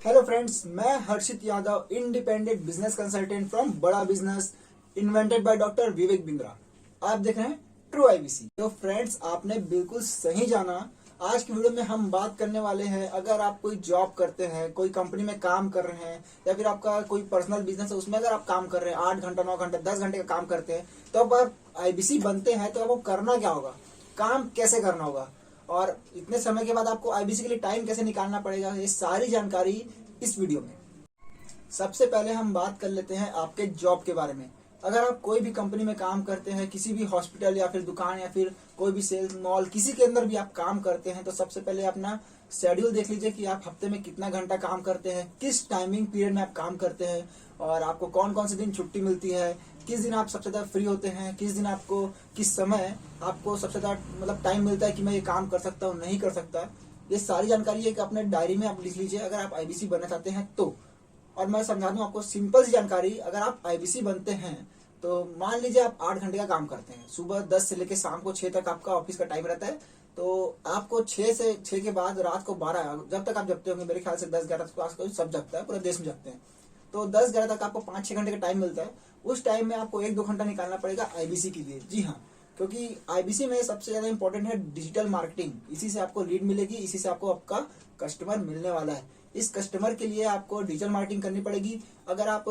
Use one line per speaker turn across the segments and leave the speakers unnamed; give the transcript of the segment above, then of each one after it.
Hello friends, मैं Harshit Yadav, independent business consultant from Bada business, invented by doctor Vivek Bindra. आप देख रहे हैं ट्रू आईबीसी। तो फ्रेंड्स, आपने बिल्कुल सही जाना। आज की वीडियो में हम बात करने वाले हैं, अगर आप कोई जॉब करते हैं, कोई कंपनी में काम कर रहे हैं, या फिर आपका कोई पर्सनल बिजनेस है, उसमें अगर आप काम कर रहे हैं 8 घंटा 9 घंटा 10 घंटे का काम करते हैं, तो अब आप आईबीसी बनते हैं तो आपको करना क्या होगा, काम कैसे करना होगा, और इतने समय के बाद आपको आईबीसी के लिए टाइम कैसे निकालना पड़ेगा, ये सारी जानकारी इस वीडियो में। सबसे पहले हम बात कर लेते हैं आपके जॉब के बारे में। अगर आप कोई भी कंपनी में काम करते हैं, किसी भी हॉस्पिटल या फिर दुकान या फिर कोई भी सेल्स मॉल, किसी के अंदर भी आप काम करते हैं, तो सबसे पहले अपना शेड्यूल देख लीजिए कि आप हफ्ते में कितना घंटा काम करते हैं, किस टाइमिंग पीरियड में आप काम करते हैं, और आपको कौन कौन से दिन छुट्टी मिलती है, किस दिन आप सबसे ज्यादा फ्री होते हैं, किस दिन आपको किस समय आपको सबसे ज्यादा मतलब टाइम मिलता है कि मैं ये काम कर सकता हूँ, नहीं कर सकता। ये सारी जानकारी है कि अपने डायरी में आप लिख लीजिए अगर आप आईबीसी बनना चाहते हैं तो। और मैं समझा दूं आपको सिंपल सी जानकारी। अगर आप आईबीसी बनते हैं तो मान लीजिए आप 8 घंटे का काम करते हैं, सुबह 10 से लेकर शाम को 6 तक आपका ऑफिस का टाइम रहता है। तो आपको 6 के बाद रात को 12, जब तक आप जगते होंगे, मेरे ख्याल से 10-11 तक आसपास सब जगता है, पूरे देश में जगते हैं। तो 10-11 तक आपको 5-6 घंटे का टाइम मिलता है। उस टाइम में आपको 1-2 घंटा निकालना पड़ेगा आईबीसी के लिए। जी हाँ, क्योंकि आईबीसी में सबसे ज्यादा इंपॉर्टेंट है डिजिटल मार्केटिंग। इसी से आपको लीड मिलेगी, इसी से आपको आपका कस्टमर मिलने वाला है। इस कस्टमर के लिए आपको डिजिटल मार्केटिंग करनी पड़ेगी। अगर आप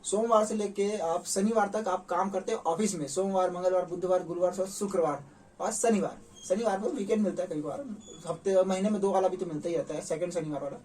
सोमवार से लेके आप शनिवार तक आप काम करते हैं ऑफिस में, सोमवार मंगलवार बुधवार गुरुवार शुक्रवार और शनिवार, शनिवार को वीकेंड मिलता है, कई बार हफ्ते महीने में 2 वाला भी तो मिलता ही रहता है, सेकंड शनिवार वाला।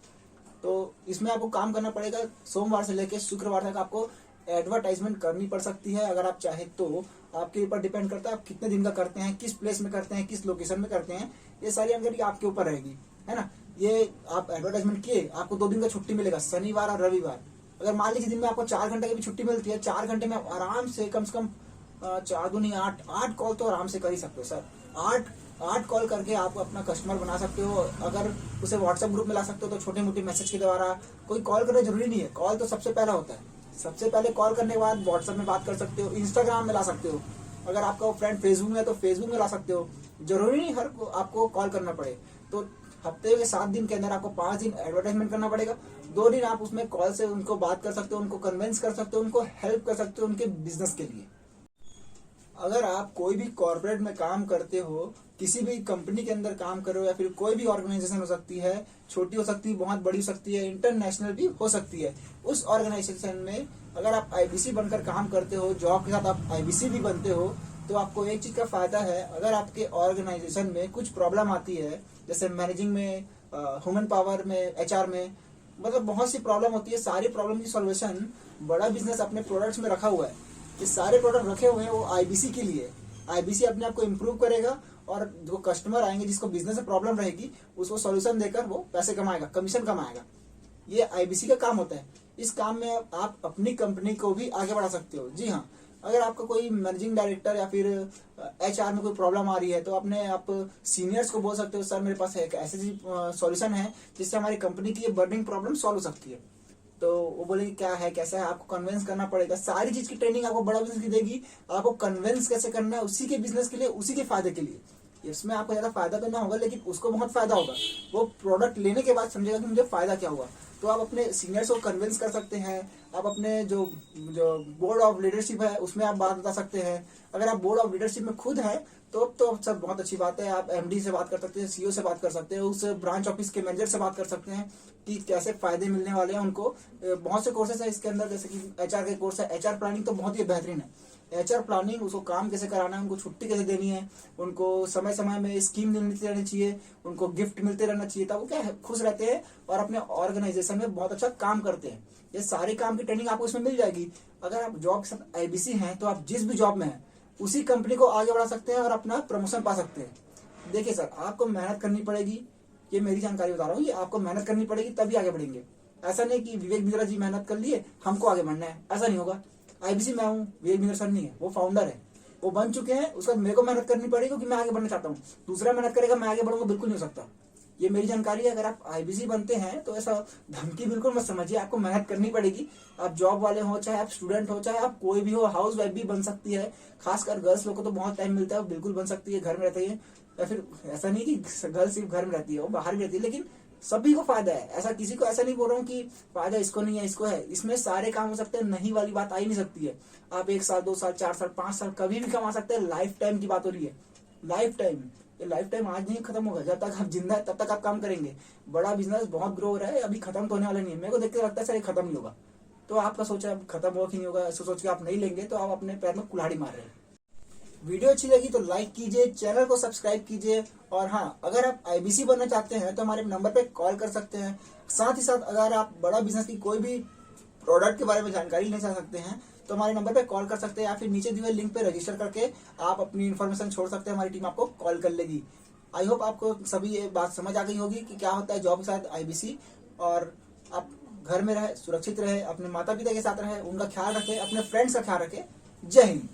तो इसमें आपको काम करना पड़ेगा। सोमवार से लेकर शुक्रवार तक आपको एडवर्टाइजमेंट करनी पड़ सकती है अगर आप चाहे तो। आपके ऊपर डिपेंड करता है आप कितने दिन का करते हैं, किस प्लेस में करते हैं, किस लोकेशन में करते हैं, ये सारी जानकारी आपके ऊपर रहेगी, है ना। ये आप एडवर्टाइजमेंट किए, आपको 2 दिन का छुट्टी मिलेगा, शनिवार और रविवार। अगर मान लीजिए दिन में आपको 4 घंटे की भी छुट्टी मिलती है, 4 घंटे में आप आराम से कम 4 दूनी 8 कॉल तो आराम से कर ही सकते हो सर। 8 कॉल करके आप अपना कस्टमर बना सकते हो। अगर उसे व्हाट्सएप ग्रुप में ला सकते हो तो छोटे मोटे मैसेज के द्वारा। कोई कॉल करना जरूरी नहीं है, कॉल तो सबसे पहला होता है। सबसे पहले कॉल करने के बाद व्हाट्सएप में बात कर सकते हो, इंस्टाग्राम में ला सकते हो। अगर आपका फ्रेंड फेसबुक में है तो फेसबुक में ला सकते हो। जरूरी नहीं हर आपको कॉल करना पड़े। तो हफ्ते के 7 दिन के अंदर आपको 5 दिन एडवर्टाइजमेंट करना पड़ेगा। 2 दिन आप उसमें कॉल से उनको बात कर सकते हो, उनको कन्विंस कर सकते हो, उनको हेल्प कर सकते हो उनके बिजनेस के लिए। अगर आप कोई भी कॉर्पोरेट में काम करते हो, किसी भी कंपनी के अंदर काम कर रहे हो, या फिर कोई भी ऑर्गेनाइजेशन हो सकती है, छोटी हो सकती है, बहुत बड़ी हो सकती है, इंटरनेशनल भी हो सकती है, उस ऑर्गेनाइजेशन में अगर आप आईबीसी बनकर काम करते हो, जॉब के साथ आप आईबीसी भी बनते हो, तो आपको एक चीज का फायदा है। अगर आपके ऑर्गेनाइजेशन में कुछ प्रॉब्लम आती है, जैसे मैनेजिंग में, ह्यूमन पावर में, एचआर में, मतलब बहुत सी प्रॉब्लम होती है, सारी प्रॉब्लम की सॉल्यूशन बड़ा बिजनेस अपने प्रोडक्ट्स में रखा हुआ है। ये सारे प्रोडक्ट रखे हुए हैं वो आईबीसी के लिए। आईबीसी अपने आप को इम्प्रूव करेगा, और जो कस्टमर आएंगे जिसको बिजनेस में प्रॉब्लम रहेगी, उसको सॉल्यूशन देकर वो पैसे कमाएगा, कमीशन कमाएगा। ये आईबीसी का काम होता है। इस काम में आप अपनी कंपनी को भी आगे बढ़ा सकते हो। जी हाँ, अगर आपका कोई मैनेजिंग डायरेक्टर या फिर एचआर में कोई प्रॉब्लम आ रही है, तो अपने आप सीनियर्स को बोल सकते हो, सर मेरे पास एक ऐसी सॉल्यूशन है जिससे हमारी कंपनी की ये बर्निंग प्रॉब्लम सॉल्व हो सकती है। तो वो बोलेगी क्या है, कैसा है, आपको कन्विंस करना पड़ेगा। सारी चीज की ट्रेनिंग आपको बड़ा बिजनेस की देगी। आपको कन्विंस कैसे करना है उसी के बिजनेस के लिए, उसी के फायदे के लिए। इसमें आपको ज्यादा फायदा तो ना होगा, लेकिन उसको बहुत फायदा होगा। वो प्रोडक्ट लेने के बाद समझेगा कि मुझे फायदा क्या हुआ। तो आप अपने सीनियर्स को कन्विंस कर सकते हैं। आप अपने जो जो बोर्ड ऑफ लीडरशिप है उसमें आप बात बता सकते हैं। अगर आप बोर्ड ऑफ लीडरशिप में खुद है तो सब बहुत अच्छी बात है। आप एमडी से बात कर सकते हैं, सीईओ से बात कर सकते हैं, उस ब्रांच ऑफिस के मैनेजर से बात कर सकते हैं कि कैसे फायदे मिलने वाले हैं उनको। बहुत से कोर्सेस है इसके अंदर, जैसे कि एचआर के कोर्स है। एचआर प्लानिंग तो बहुत ही बेहतरीन है। एचआर प्लानिंग, उसको काम कैसे कराना है, उनको छुट्टी कैसे देनी है, उनको समय समय में स्कीम मिलती रहनी चाहिए, उनको गिफ्ट मिलते रहना चाहिए, तब वो क्या है, खुश रहते हैं और अपने ऑर्गेनाइजेशन में बहुत अच्छा काम करते हैं। ये सारे काम की ट्रेनिंग आपको इसमें मिल जाएगी। अगर आप जॉब के साथ आईबीसी हैं तो आप जिस भी जॉब में हैं उसी कंपनी को आगे बढ़ा सकते हैं और अपना प्रमोशन पा सकते हैं। देखिए सर, आपको मेहनत करनी पड़ेगी। ये मेरी जानकारी बता रहा हूँ, ये आपको मेहनत करनी पड़ेगी तभी आगे बढ़ेंगे। ऐसा नहीं कि विवेक बिंद्रा जी मेहनत कर लिए हमको आगे बढ़ना है, ऐसा नहीं होगा। आईबीसी मैं हूँ, विवेक बिंद्रा सर नहीं है, वो फाउंडर है, वो बन चुके हैं। उसके बाद मेरे को मेहनत करनी पड़ेगी क्योंकि मैं आगे बढ़ना चाहता हूँ। दूसरा मेहनत करेगा, मैं आगे बढ़ूंगा, बिल्कुल नहीं हो सकता। ये मेरी जानकारी है। अगर आप आईबीसी बनते हैं तो ऐसा धमकी बिल्कुल मत समझिए, आपको मेहनत करनी पड़ेगी। आप जॉब वाले हो, चाहे आप स्टूडेंट हो, चाहे आप कोई भी हो, हाउस वाइफ भी बन सकती है। खासकर गर्ल्स लोग को तो बहुत टाइम मिलता है, वो बिल्कुल बन सकती है, घर में रहती है। या फिर ऐसा नहीं कि गर्ल्स सिर्फ घर में रहती है, वो बाहर भी रहती है, लेकिन सभी को फायदा है, ऐसा किसी को ऐसा नहीं बोल रहा हूँ कि फायदा इसको नहीं है इसको है। इसमें सारे काम हो सकते हैं, नहीं वाली बात आ ही नहीं सकती है। आप 1 साल 2 साल 4 साल 5 साल कभी भी कमा सकते हैं। लाइफ टाइम की बात हो रही है, लाइफ टाइम। ये लाइफ टाइम आज नहीं खत्म होगा, जब तक आप जिंदा है तब तक आप काम करेंगे। बड़ा बिजनेस बहुत ग्रो हो रहा है, अभी खत्म तो होने वाला नहीं है। मेरे को देख के लगता है सर ये खत्म नहीं होगा। तो आपका सोचा अब खत्म होगा कि नहीं होगा, ऐसा सोच के आप नहीं लेंगे तो आप अपने पैर में कुल्हाड़ी मार रहे हैं। वीडियो अच्छी लगी तो लाइक कीजिए, चैनल को सब्सक्राइब कीजिए। और हाँ, अगर आप आईबीसी बनना चाहते हैं तो हमारे नंबर पे कॉल कर सकते हैं। साथ ही साथ अगर आप बड़ा बिजनेस की कोई भी प्रोडक्ट के बारे में जानकारी लेना चाह सकते हैं तो हमारे नंबर पे कॉल कर सकते हैं, या फिर नीचे दिए हुए लिंक पे रजिस्टर करके आप अपनी इन्फॉर्मेशन छोड़ सकते हैं। हमारी टीम आपको कॉल कर लेगी। आई होप आपको सभी ये बात समझ आ गई होगी कि क्या होता है जॉब के साथ आईबीसी। और आप घर में रहे, सुरक्षित रहे, अपने माता पिता के साथ रहे, उनका ख्याल रखें, अपने फ्रेंड्स का ख्याल रखें। जय हिंद।